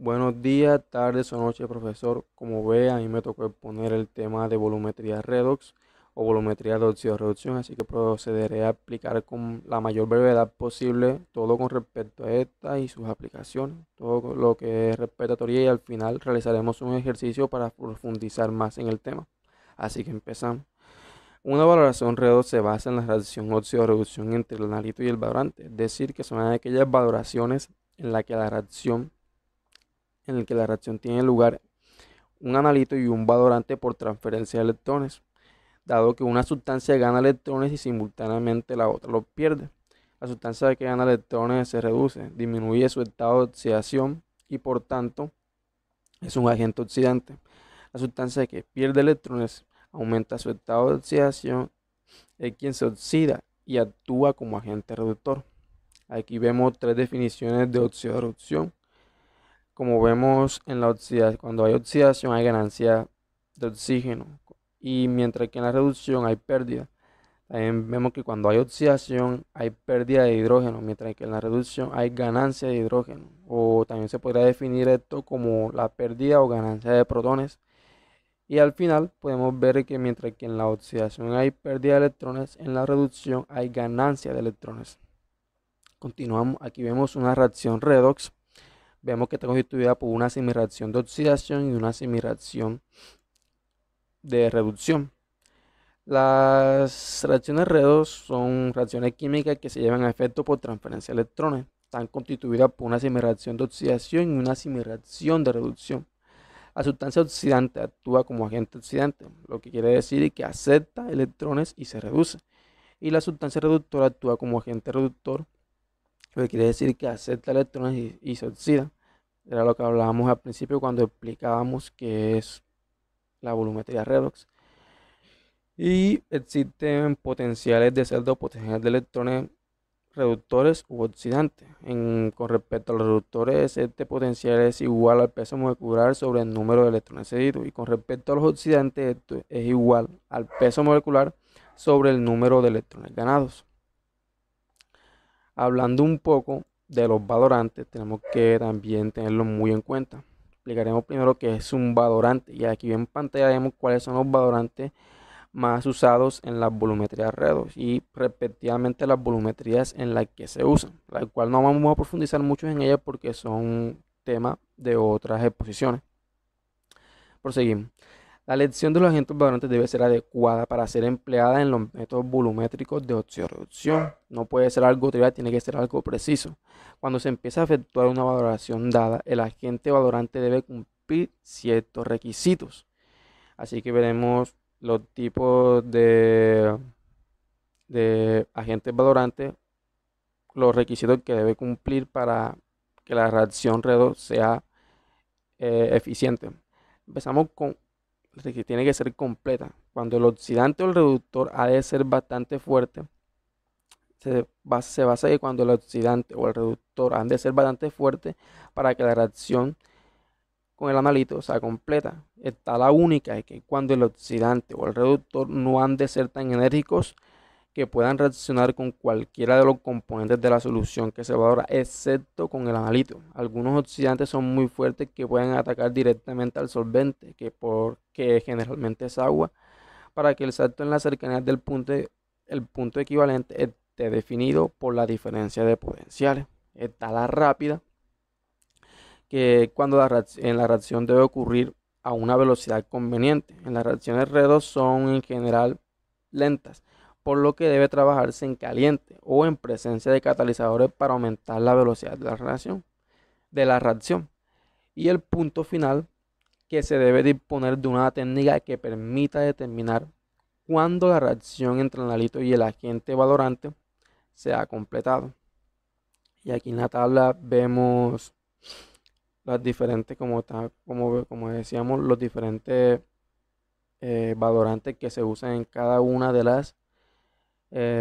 Buenos días, tardes o noches, profesor. Como ve, a mí me tocó exponer el tema de volumetría redox o volumetría de oxidorreducción, así que procederé a explicar con la mayor brevedad posible todo con respecto a esta y sus aplicaciones, todo lo que es respecto a teoría y al final realizaremos un ejercicio para profundizar más en el tema. Así que empezamos. Una valoración redox se basa en la reacción oxidorreducción entre el analito y el valorante, es decir, que son aquellas valoraciones en las que la reacción en el que la reacción tiene lugar un analito y un valorante por transferencia de electrones, dado que una sustancia gana electrones y simultáneamente la otra los pierde. La sustancia que gana electrones se reduce, disminuye su estado de oxidación y por tanto es un agente oxidante. La sustancia que pierde electrones aumenta su estado de oxidación, es quien se oxida y actúa como agente reductor. Aquí vemos tres definiciones de oxidorreducción. Como vemos en la oxidación, cuando hay oxidación hay ganancia de oxígeno y mientras que en la reducción hay pérdida. También vemos que cuando hay oxidación hay pérdida de hidrógeno, mientras que en la reducción hay ganancia de hidrógeno. O también se podría definir esto como la pérdida o ganancia de protones. Y al final podemos ver que mientras que en la oxidación hay pérdida de electrones, en la reducción hay ganancia de electrones. Continuamos, aquí vemos una reacción redox. Vemos que está constituida por una semireacción de oxidación y una semireacción de reducción. Las reacciones redox son reacciones químicas que se llevan a efecto por transferencia de electrones. Están constituidas por una semireacción de oxidación y una semireacción de reducción. La sustancia oxidante actúa como agente oxidante, lo que quiere decir que acepta electrones y se reduce. Y la sustancia reductora actúa como agente reductor, lo que quiere decir que acepta electrones y se oxida. Era lo que hablábamos al principio cuando explicábamos qué es la volumetría redox. Y existen potenciales de celda o potenciales de electrones reductores u oxidantes. Con respecto a los reductores, este potencial es igual al peso molecular sobre el número de electrones cedidos. Y con respecto a los oxidantes, esto es igual al peso molecular sobre el número de electrones ganados. Hablando un poco de los valorantes, tenemos que también tenerlo muy en cuenta. Explicaremos primero qué es un valorante y aquí en pantalla vemos cuáles son los valorantes más usados en las volumetrías redox y respectivamente las volumetrías en las que se usan, la cual no vamos a profundizar mucho en ellas porque son tema de otras exposiciones. Proseguimos. La elección de los agentes valorantes debe ser adecuada para ser empleada en los métodos volumétricos de oxidorreducción. No puede ser algo trivial, tiene que ser algo preciso. Cuando se empieza a efectuar una valoración dada, el agente valorante debe cumplir ciertos requisitos. Así que veremos los tipos de agentes valorantes, los requisitos que debe cumplir para que la reacción redox sea eficiente. Empezamos con que tiene que ser completa. Cuando el oxidante o el reductor ha de ser bastante fuerte, se basa en que cuando el oxidante o el reductor han de ser bastante fuerte para que la reacción con el analito sea completa. Está la única es que cuando el oxidante o el reductor no han de ser tan enérgicos que puedan reaccionar con cualquiera de los componentes de la solución que se valora, excepto con el analito. Algunos oxidantes son muy fuertes que pueden atacar directamente al solvente, que generalmente es agua, para que el salto en la cercanía del punto, el punto equivalente esté definido por la diferencia de potenciales. Está la rápida, que cuando en la reacción debe ocurrir a una velocidad conveniente. En las reacciones redox son en general lentas, por lo que debe trabajarse en caliente o en presencia de catalizadores para aumentar la velocidad de la reacción. Y el punto final, que se debe disponer de una técnica que permita determinar cuándo la reacción entre el analito y el agente valorante se ha completado. Y aquí en la tabla vemos las diferentes, como decíamos, los diferentes valorantes que se usan en cada una de las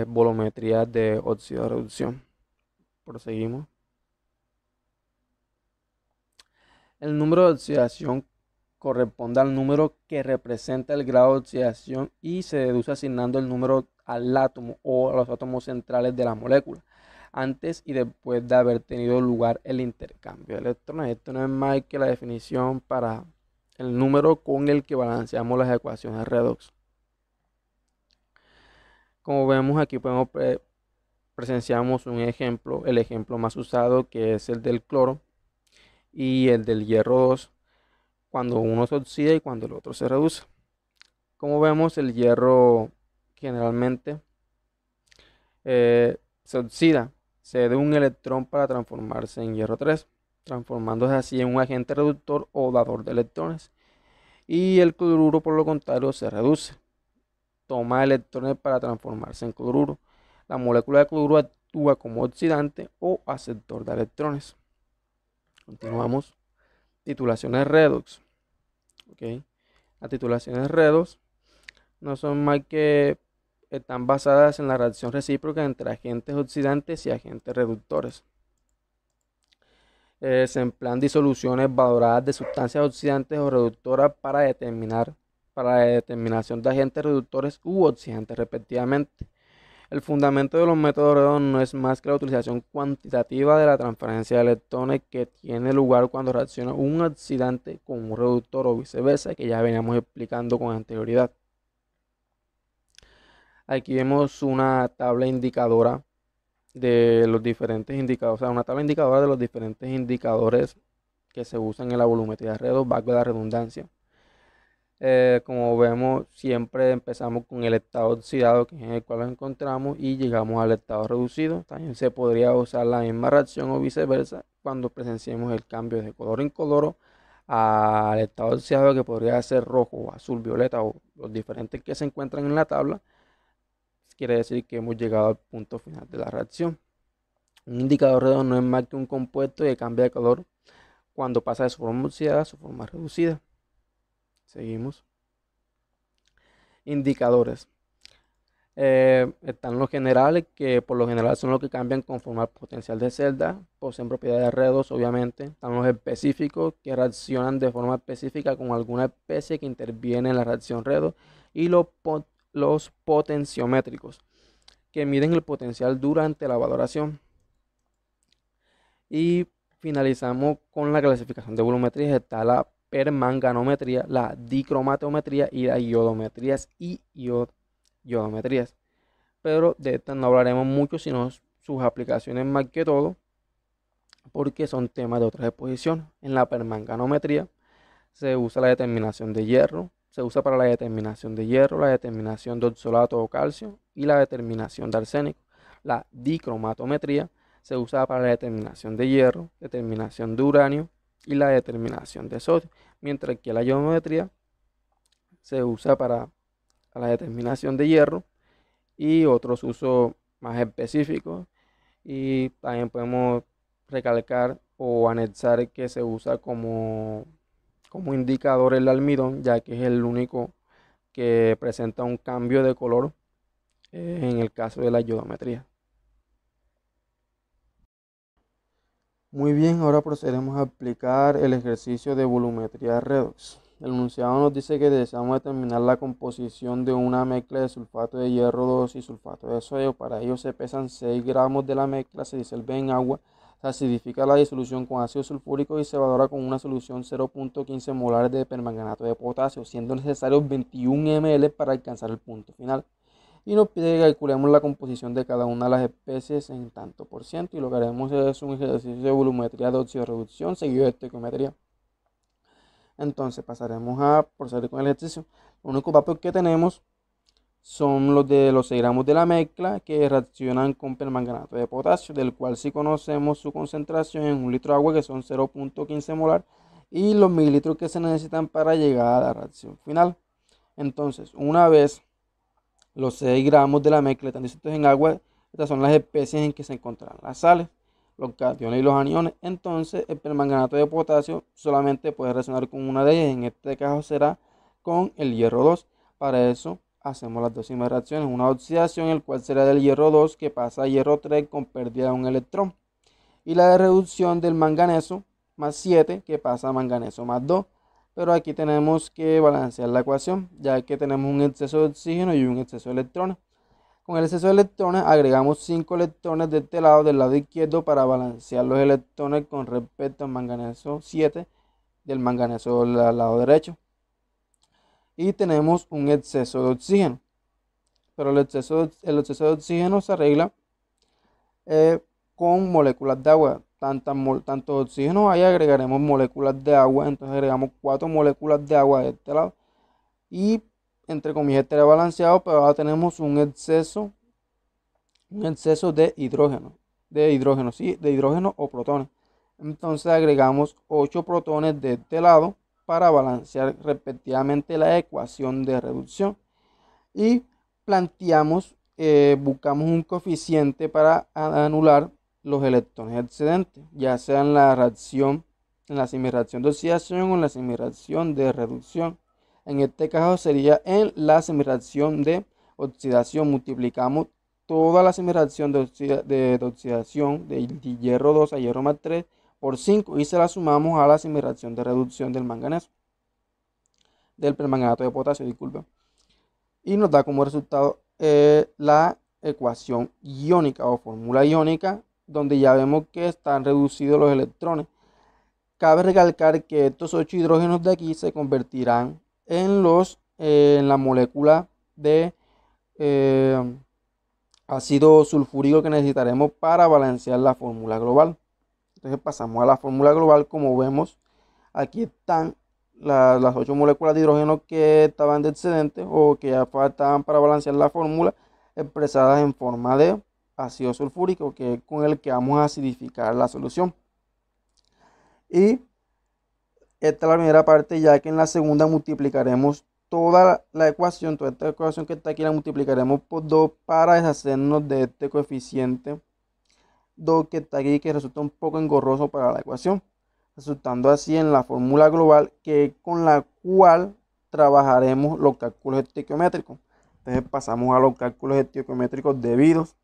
volumetrías de oxidorreducción. Proseguimos. El número de oxidación corresponde al número que representa el grado de oxidación y se deduce asignando el número al átomo o a los átomos centrales de la molécula. antes y después de haber tenido lugar el intercambio de electrones. Esto no es más que la definición para el número con el que balanceamos las ecuaciones redox. Como vemos aquí presenciamos un ejemplo, el ejemplo más usado, que es el del cloro y el del hierro 2, cuando uno se oxida y cuando el otro se reduce. Como vemos, el hierro generalmente se oxida, cede un electrón para transformarse en hierro 3, transformándose así en un agente reductor o dador de electrones. Y el cloruro, por lo contrario, se reduce, toma electrones para transformarse en cloruro. La molécula de cloruro actúa como oxidante o aceptor de electrones. Continuamos. Titulaciones redox. ¿Okay? Las titulaciones redox no son más que están basadas en la reacción recíproca entre agentes oxidantes y agentes reductores. Se emplean disoluciones valoradas de sustancias oxidantes o reductoras para la determinación de agentes reductores u oxidantes respectivamente. El fundamento de los métodos redox no es más que la utilización cuantitativa de la transferencia de electrones que tiene lugar cuando reacciona un oxidante con un reductor o viceversa, que ya veníamos explicando con anterioridad. Aquí vemos una tabla indicadora de los diferentes indicadores, o sea, una tabla indicadora de los diferentes indicadores que se usan en la volumetría redox, valga la redundancia. Como vemos, siempre empezamos con el estado oxidado, que es en el cual nos encontramos, y llegamos al estado reducido. También se podría usar la misma reacción o viceversa cuando presenciemos el cambio de color incoloro al estado oxidado, que podría ser rojo, azul, violeta o los diferentes que se encuentran en la tabla. Quiere decir que hemos llegado al punto final de la reacción. Un indicador redox no es más que un compuesto que cambia de color cuando pasa de su forma oxidada a su forma reducida. Seguimos. Indicadores. Están los generales, que por lo general son los que cambian conforme al potencial de celda, poseen propiedades redox, obviamente. Están los específicos, que reaccionan de forma específica con alguna especie que interviene en la reacción redox. Y los potenciométricos, que miden el potencial durante la valoración. Y finalizamos con la clasificación de volumetrías. Está la permanganometría, la dicromatometría y las iodometrías y iodometrías. Pero de estas no hablaremos mucho, sino sus aplicaciones más que todo, porque son temas de otras exposiciones. En la permanganometría se usa la determinación de hierro, se usa para la determinación de hierro, la determinación de oxalato o calcio y la determinación de arsénico. La dicromatometría se usa para la determinación de hierro, determinación de uranio y la determinación de sodio, mientras que la iodometría se usa para la determinación de hierro y otros usos más específicos. Y también podemos recalcar o anexar que se usa como indicador el almidón, ya que es el único que presenta un cambio de color en el caso de la iodometría. Muy bien, ahora procedemos a aplicar el ejercicio de volumetría redox. El enunciado nos dice que deseamos determinar la composición de una mezcla de sulfato de hierro 2 y sulfato de sodio. Para ello se pesan 6 gramos de la mezcla, se disuelve en agua, se acidifica la disolución con ácido sulfúrico y se evapora con una solución 0.15 molares de permanganato de potasio, siendo necesarios 21 ml para alcanzar el punto final. Y nos pide que calculemos la composición de cada una de las especies en tanto por ciento, y lo que haremos es un ejercicio de volumetría de oxidorreducción seguido de estequiometría. Entonces pasaremos a proceder con el ejercicio. Los únicos datos que tenemos son los de los 6 gramos de la mezcla que reaccionan con permanganato de potasio, del cual sí conocemos su concentración en 1 litro de agua, que son 0.15 molar, y los mililitros que se necesitan para llegar a la reacción final. Entonces, una vez los 6 gramos de la mezcla están disueltos en agua, estas son las especies en que se encontrarán las sales, los cationes y los aniones. Entonces el permanganato de potasio solamente puede reaccionar con una de ellas, en este caso será con el hierro 2. Para eso hacemos las dos mismas reacciones, una oxidación, el cual será del hierro 2 que pasa a hierro 3 con pérdida de un electrón, y la de reducción del manganeso más 7 que pasa a manganeso más 2. Pero aquí tenemos que balancear la ecuación, ya que tenemos un exceso de oxígeno y un exceso de electrones. Con el exceso de electrones agregamos 5 electrones de este lado, del lado izquierdo, para balancear los electrones con respecto al manganeso 7 del manganeso del lado derecho. Y tenemos un exceso de oxígeno, pero el exceso de oxígeno se arregla con moléculas de agua. Tanto oxígeno ahí agregaremos moléculas de agua, entonces agregamos 4 moléculas de agua de este lado y entre comillas estaría balanceado, pero ahora tenemos un exceso de hidrógeno, de hidrógeno o protones. Entonces agregamos 8 protones de este lado para balancear respectivamente la ecuación de reducción y planteamos, buscamos un coeficiente para anular los electrones excedentes, ya sea en la reacción, en la semireacción de oxidación o en la semireacción de reducción. En este caso sería en la semireacción de oxidación. Multiplicamos toda la semireacción de oxidación de hierro 2 a hierro más 3 por 5 y se la sumamos a la semireacción de reducción del manganeso, del permanganato de potasio, disculpen. Y nos da como resultado la ecuación iónica o fórmula iónica, donde ya vemos que están reducidos los electrones. Cabe recalcar que estos 8 hidrógenos de aquí se convertirán en la molécula de ácido sulfúrico que necesitaremos para balancear la fórmula global. Entonces pasamos a la fórmula global. Como vemos, aquí están las 8 moléculas de hidrógeno que estaban de excedente o que ya faltaban para balancear la fórmula, expresadas en forma de ácido sulfúrico, que es con el que vamos a acidificar la solución. Y esta es la primera parte, ya que en la segunda multiplicaremos toda la ecuación, toda esta ecuación que está aquí la multiplicaremos por 2 para deshacernos de este coeficiente 2 que está aquí, que resulta un poco engorroso para la ecuación, resultando así en la fórmula global, que con la cual trabajaremos los cálculos estequiométricos. Entonces pasamos a los cálculos estequiométricos debidos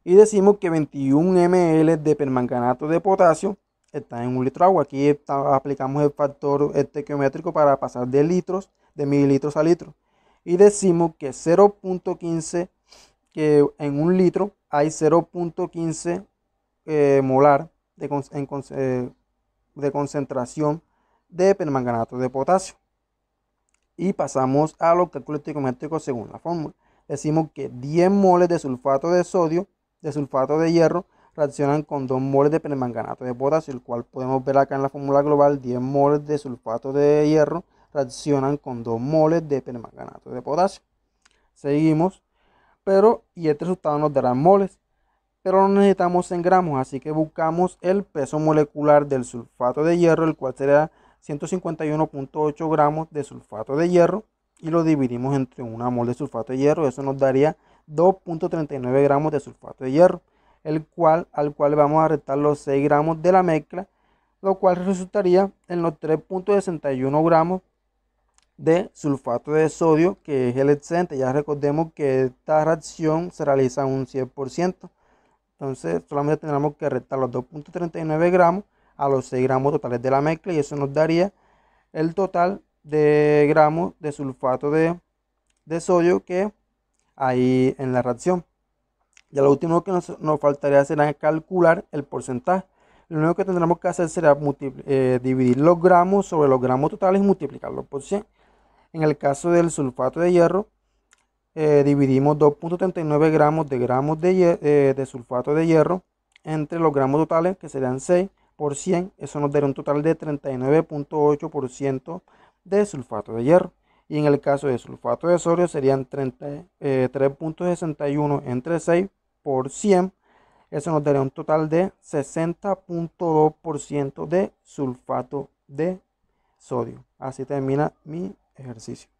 y decimos que 21 ml de permanganato de potasio está en 1 litro de agua. Aquí aplicamos el factor estequiométrico para pasar de mililitros a litros, y decimos que 0.15, que en 1 litro hay 0.15 molar de concentración de permanganato de potasio. Y pasamos a los cálculos estequiométricos según la fórmula. Decimos que 10 moles de sulfato de sodio, de sulfato de hierro, reaccionan con 2 moles de permanganato de potasio, el cual podemos ver acá en la fórmula global. 10 moles de sulfato de hierro reaccionan con 2 moles de permanganato de potasio. Seguimos, y este resultado nos dará moles, pero lo necesitamos en gramos, así que buscamos el peso molecular del sulfato de hierro, el cual será 151.8 gramos de sulfato de hierro, y lo dividimos entre 1 mol de sulfato de hierro. Eso nos daría 2.39 gramos de sulfato de hierro, al cual vamos a restar los 6 gramos de la mezcla, lo cual resultaría en los 3.61 gramos de sulfato de sodio, que es el excedente. Ya recordemos que esta reacción se realiza un 100%, entonces solamente tendremos que restar los 2.39 gramos a los 6 gramos totales de la mezcla, y eso nos daría el total de gramos de sulfato de sodio que hay en la reacción. Ya lo último que nos faltaría será calcular el porcentaje. Lo único que tendremos que hacer será dividir los gramos sobre los gramos totales y multiplicarlos por 100. En el caso del sulfato de hierro, dividimos 2.39 gramos de sulfato de hierro entre los gramos totales, que serían 6 por 100. Eso nos daría un total de 39.8% de sulfato de hierro. Y en el caso de sulfato de sodio serían 3.61 entre 6 por 100. Eso nos daría un total de 60.2% de sulfato de sodio. Así termina mi ejercicio.